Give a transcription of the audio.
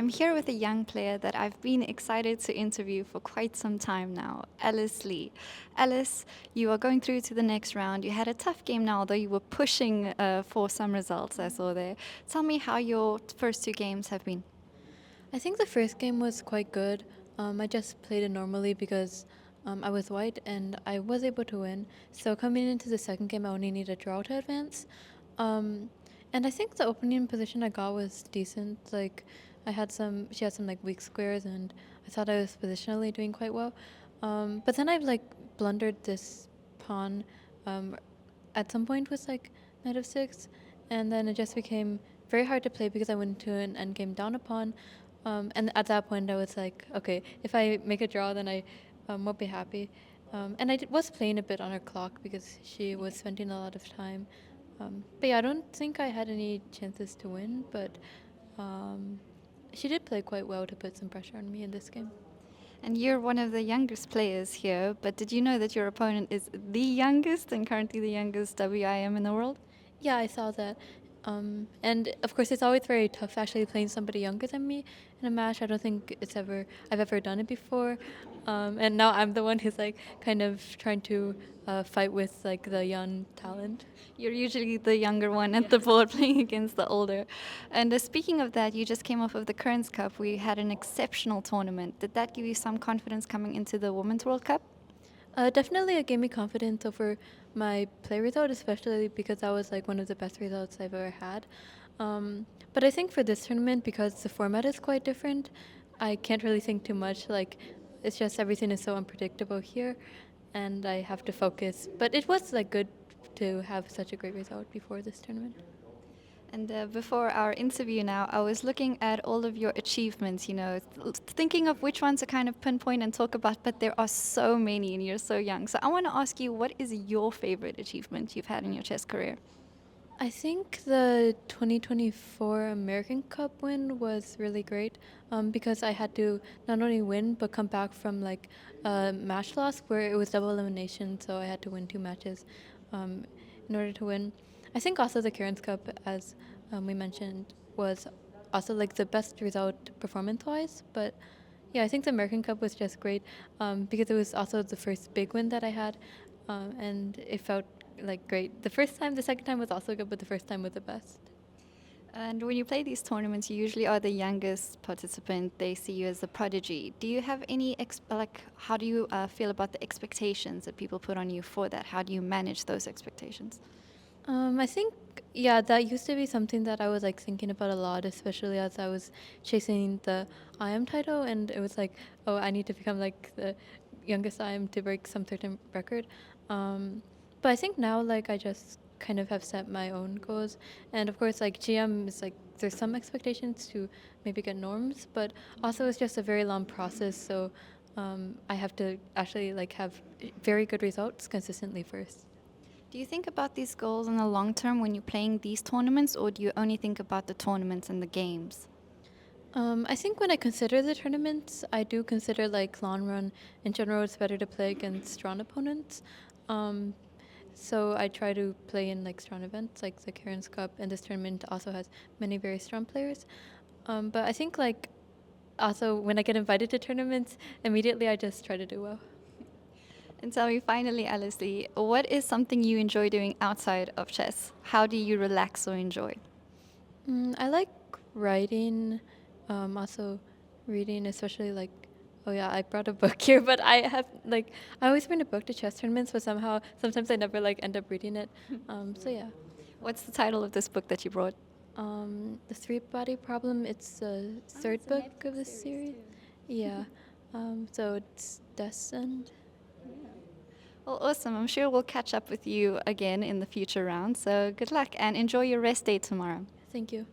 I'm here with a young player that I've been excited to interview for quite some time now, Alice Lee. Alice, you are going through to the next round. You had a tough game now, although you were pushing for some results I saw there. Tell me how your first two games have been. I think the first game was quite good. I just played it normally because I was white and I was able to win. So coming into the second game, I only need a draw to advance. Um, and I think the opening position I got was decent. She had some like weak squares, and I thought I was positionally doing quite well. But then I like blundered this pawn um, at some point with like knight of six, and then it just became very hard to play because I went to an endgame down a pawn. And at that point, I was like, okay, if I make a draw, then I won't be happy. And was playing a bit on her clock because she was spending a lot of time. But yeah, I don't think I had any chances to win, but um, she did play quite well to put some pressure on me in this game. And you're one of the youngest players here, but did you know that your opponent is the youngest and currently the youngest WIM in the world? Yeah, I saw that. And of course, it's always very tough actually playing somebody younger than me in a match. I don't think I've ever done it before. And now I'm the one who's like kind of trying to fight with like the young talent. You're usually the younger one at the board playing against the older. And speaking of that, you just came off of the Kearns Cup. We had an exceptional tournament. Did that give you some confidence coming into the Women's World Cup? Definitely, it gave me confidence over my play result, especially because that was like one of the best results I've ever had. But I think for this tournament, because the format is quite different, I can't really think too much. Like, it's just everything is so unpredictable here, and I have to focus. But it was like good to have such a great result before this tournament. And before our interview now, I was looking at all of your achievements, thinking of which ones to kind of pinpoint and talk about, but there are so many and you're so young. So I want to ask you, what is your favorite achievement you've had in your chess career? I think the 2024 American Cup win was really great because I had to not only win but come back from like a match loss where it was double elimination, so I had to win two matches um, in order to win. I think also the Karen's Cup, as we mentioned, was also like the best result performance-wise. But yeah, I think the American Cup was just great because it was also the first big win that I had, and it felt like great. The first time, the second time was also good, but the first time was the best. And when you play these tournaments, you usually are the youngest participant. They see you as the prodigy. Do you have any, how do you feel about the expectations that people put on you for that? How do you manage those expectations? I think yeah, that used to be something that I was like thinking about a lot, especially as I was chasing the IM title, and it was like, oh, I need to become like the youngest IM to break some certain record. But I think now like I just kind of have set my own goals, and of course like GM is like there's some expectations to maybe get norms, but also it's just a very long process, so I have to actually like have very good results consistently first. Do you think about these goals in the long term when you're playing these tournaments, or do you only think about the tournaments and the games? I think when I consider the tournaments, I do consider like long run. In general, it's better to play against strong opponents. Um, so I try to play in like strong events, like the Karen's Cup, and this tournament also has many very strong players. But I think like also when I get invited to tournaments, immediately I just try to do well. And tell me finally, Alice Lee, what is something you enjoy doing outside of chess? How do you relax or enjoy? I like writing, also reading, especially like, oh yeah, I brought a book here, but I always bring a book to chess tournaments, but sometimes I never like end up reading it. So yeah, What's the title of this book that you brought? the three body problem. It's the third book of this series. Yeah, so it's destined. Well, awesome. I'm sure we'll catch up with you again in the future round. So good luck and enjoy your rest day tomorrow. Thank you.